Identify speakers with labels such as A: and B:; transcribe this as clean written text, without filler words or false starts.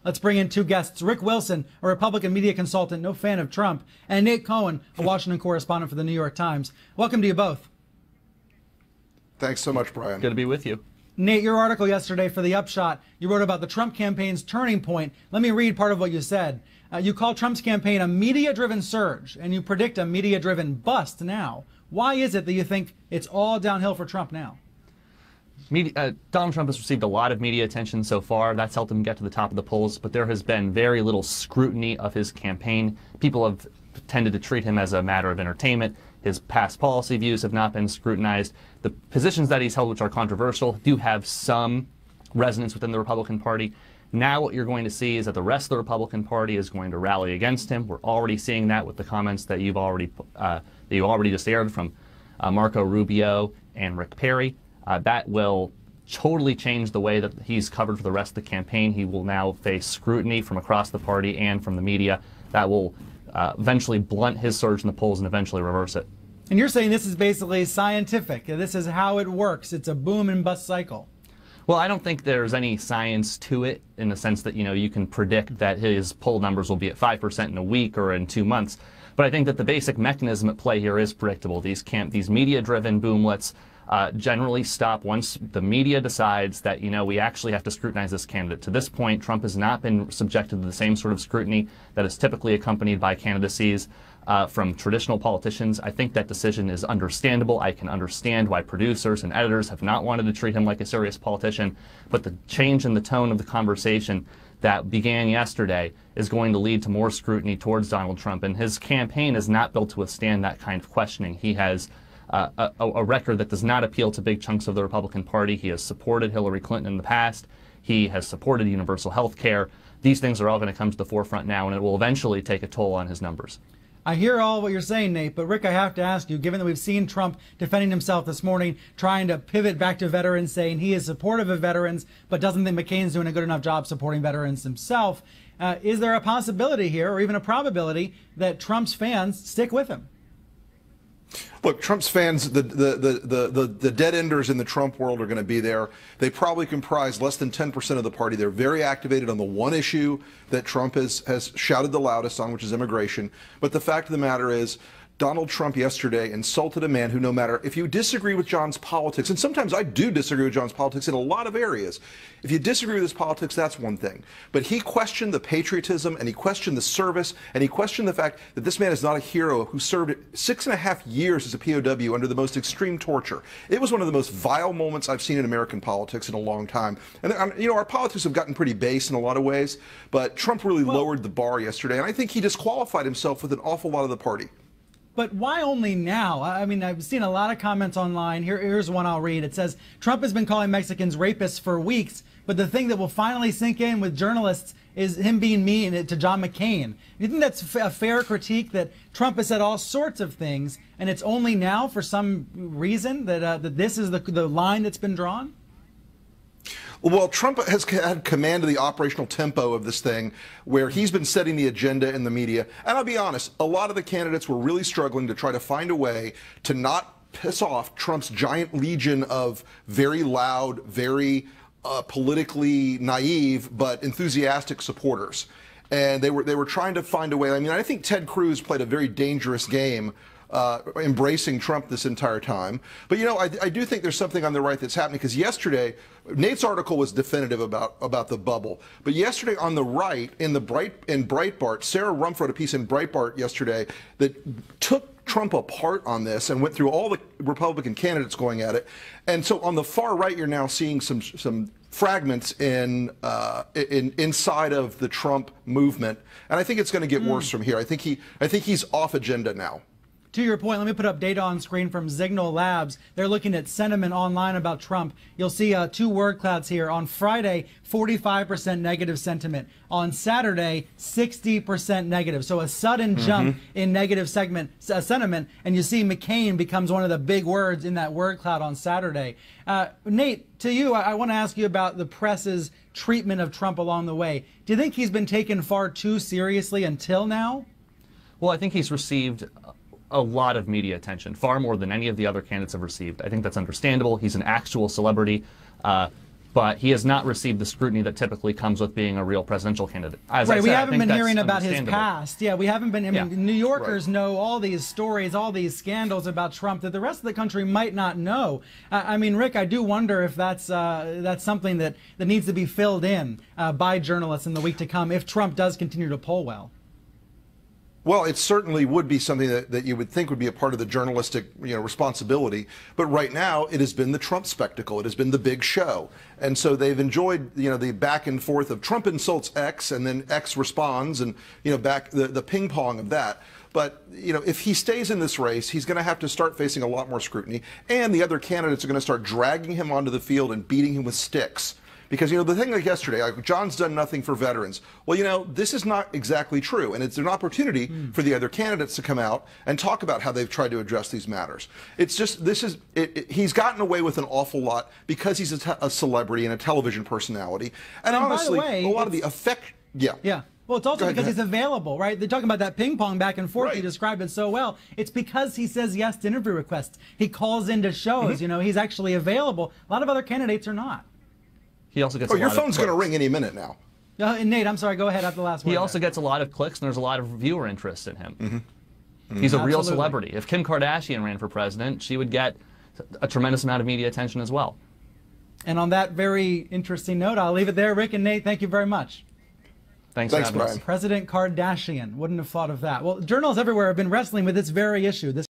A: Let's bring in two guests. Rick Wilson, a Republican media consultant, no fan of Trump, and Nate Coen, a Washington correspondent for the New York Times. Welcome to you both.
B: Thanks so much, Brian.
C: Good to be with you.
A: Nate, your article yesterday for The Upshot, you wrote about the Trump campaign's turning point. Let me read part of what you said. You call Trump's campaign a media-driven surge, and you predict a media-driven bust now. Why is it that you think it's all downhill for Trump now?
C: Donald Trump has received a lot of media attention so far. That's helped him get to the top of the polls, but there has been very little scrutiny of his campaign. People have tended to treat him as a matter of entertainment. His past policy views have not been scrutinized. The positions that he's held, which are controversial, do have some resonance within the Republican Party. Now what you're going to see is that the rest of the Republican Party is going to rally against him. We're already seeing that with the comments that you already just aired from Marco Rubio and Rick Perry. That will totally change the way that he's covered for the rest of the campaign. He will now face scrutiny from across the party and from the media. That will eventually blunt his surge in the polls and eventually reverse it.
A: And you're saying this is basically scientific. This is how it works. It's a boom and bust cycle.
C: Well, I don't think there's any science to it in the sense that, you can predict that his poll numbers will be at 5% in a week or in 2 months. But I think that the basic mechanism at play here is predictable. These media-driven boomlets generally stop once the media decides that, we actually have to scrutinize this candidate. To this point, Trump has not been subjected to the same sort of scrutiny that is typically accompanied by candidacies from traditional politicians. I think that decision is understandable. I can understand why producers and editors have not wanted to treat him like a serious politician, but the change in the tone of the conversation that began yesterday is going to lead to more scrutiny towards Donald Trump, and his campaign is not built to withstand that kind of questioning. He has a record that does not appeal to big chunks of the Republican Party. He has supported Hillary Clinton in the past. He has supported universal health care. These things are all going to come to the forefront now, and it will eventually take a toll on his numbers.
A: I hear all what you're saying, Nate, but Rick, I have to ask you, given that we've seen Trump defending himself this morning, trying to pivot back to veterans, saying he is supportive of veterans, but doesn't think McCain's doing a good enough job supporting veterans himself, is there a possibility here, or even a probability, that Trump's fans stick with him?
B: Look, Trump's fans, the dead enders in the Trump world are going to be there. They probably comprise less than 10% of the party. They're very activated on the one issue that Trump has shouted the loudest on, which is immigration. But the fact of the matter is, Donald Trump yesterday insulted a man who, no matter if you disagree with John's politics, and sometimes I do disagree with John's politics in a lot of areas. If you disagree with his politics, that's one thing. But he questioned the patriotism, and he questioned the service, and he questioned the fact that this man is not a hero who served 6.5 years as a POW under the most extreme torture. It was one of the most vile moments I've seen in American politics in a long time. And, our politics have gotten pretty base in a lot of ways, but Trump really lowered the bar yesterday, and I think he disqualified himself with an awful lot of the party.
A: But why only now? I mean, I've seen a lot of comments online. Here's one I'll read. It says, Trump has been calling Mexicans rapists for weeks, but the thing that will finally sink in with journalists is him being mean to John McCain. Do you think that's a fair critique, that Trump has said all sorts of things, and it's only now for some reason that this is the line that's been drawn?
B: Well, Trump has had command of the operational tempo of this thing, where he's been setting the agenda in the media. And I'll be honest, a lot of the candidates were really struggling to try to find a way to not piss off Trump's giant legion of very loud, very politically naive, but enthusiastic supporters. And they were trying to find a way. I mean, I think Ted Cruz played a very dangerous game embracing Trump this entire time. But, I do think there's something on the right that's happening, because yesterday, Nate's article was definitive about the bubble. But yesterday on the right, in Breitbart, Sarah Rumpf wrote a piece in Breitbart yesterday that took Trump apart on this and went through all the Republican candidates going at it. And so on the far right, you're now seeing some fragments inside of the Trump movement. And I think it's going to get worse from here. I think he's off agenda now.
A: To your point, let me put up data on screen from Signal Labs. They're looking at sentiment online about Trump. You'll see two word clouds here. On Friday, 45% negative sentiment. On Saturday, 60% negative. So a sudden jump in negative sentiment. And you see McCain becomes one of the big words in that word cloud on Saturday. Nate, to you, I want to ask you about the press's treatment of Trump along the way. Do you think he's been taken far too seriously until now?
C: Well, I think he's received a lot of media attention, far more than any of the other candidates have received. I think that's understandable. He's an actual celebrity. But but he has not received the scrutiny that typically comes with being a real presidential candidate. As I
A: Right,
C: said,
A: we
C: I
A: haven't
C: think
A: been
C: that's
A: hearing about his
C: understandable.
A: past. Yeah, we haven't been. I mean,
C: Yeah.
A: New Yorkers
B: Right.
A: know all these stories, all these scandals about Trump that the rest of the country might not know. I mean, Rick, I do wonder if that's something that needs to be filled in by journalists in the week to come if Trump does continue to poll well.
B: Well, it certainly would be something that you would think would be a part of the journalistic, responsibility. But right now, it has been the Trump spectacle. It has been the big show. And so they've enjoyed, the back and forth of Trump insults X and then X responds and, back the ping pong of that. But, if he stays in this race, he's going to have to start facing a lot more scrutiny. And the other candidates are going to start dragging him onto the field and beating him with sticks. Because, the thing like yesterday, John's done nothing for veterans. Well, this is not exactly true. And it's an opportunity for the other candidates to come out and talk about how they've tried to address these matters. It's just, he's gotten away with an awful lot because he's a celebrity and a television personality. And honestly,
A: by the way,
B: a lot of the effect,
A: Yeah. Well, it's also because he's available, right? They're talking about that ping pong back and forth.
B: Right.
A: You described it so well. It's because he says yes to interview requests. He calls into shows. He's actually available. A lot of other candidates are not.
C: He also gets
B: your phone's going to ring any minute now.
A: Nate, I'm sorry. Go ahead after the last one.
C: He also gets a lot of clicks, and there's a lot of viewer interest in him. He's a real celebrity. If Kim Kardashian ran for president, she would get a tremendous amount of media attention as well.
A: And on that very interesting note, I'll leave it there. Rick and Nate, thank you very much.
C: Thanks for having us.
A: President Kardashian. Wouldn't have thought of that. Well, journals everywhere have been wrestling with this very issue.